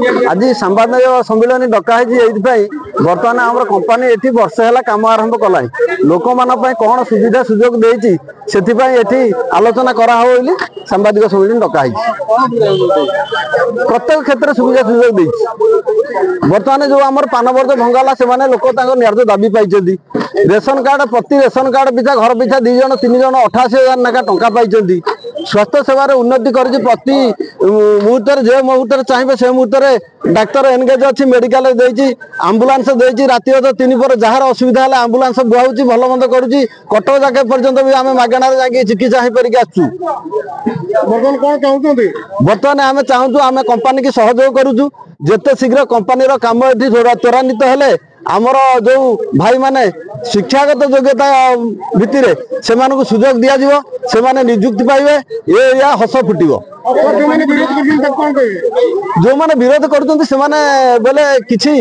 आज सांबादिक सम्मिलन डकाई बर्तमान आम कंपानी ये वर्ष है कम आरंभ कला लोक मान कौन सुविधा सुजोग देती से आलोचना कराई सांबादिक सम्मिलन डकाई प्रत्येक क्षेत्र में सुविधा सुजोग दे बर्तमान जो आम पानवर्ज भंगाला से लोक न्याय दाबी पाई रेशन कार्ड प्रति रेशन कार्ड पिछा घर पिछा 2 जन 3 जन 88,000 नाका टंका पाई स्वास्थ्य सेवार उन्नति कर प्रति मुहूर्त जो मुहूर्त चाहिए से मुहूर्त डाक्तर एनगेज अच्छी मेडिकल आंबुलांस देती राति 3 पर जार असुविधा है आंबुलांस बुआऊँच भल मंद करुच्ची कटक जाके पर्यंत भी आम मागणार जाकि चिकित्सा हो पारिक आसु बर्तमान आम चाहूँ आम कंपानी की सहयोग करुचु जिते शीघ्र कंपानी काम ये त्वरान्वित हेले आमर जो भाई माने शिक्षागत योग्यता भित्तिर से सुजोग दिज्व से निजुक्ति पाइबे ये हस फुटब जो मैंने विरोध कर बोले किसी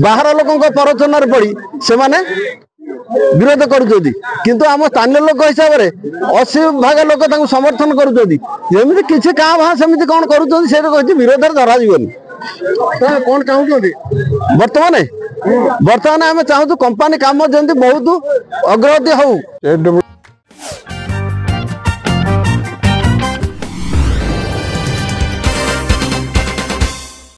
बाहर लोकों प्ररोचन पड़ी से विरोध करुँच किंतु आम स्थानीय लोक हिसाब से 80% लोक समर्थन करुँच किसी क्या भाँ सेमती कौन कर विरोध धरा कौन चाहते बर्तमान आम चाहूँ कंपानी काम जमी बहुत अग्रगति हो।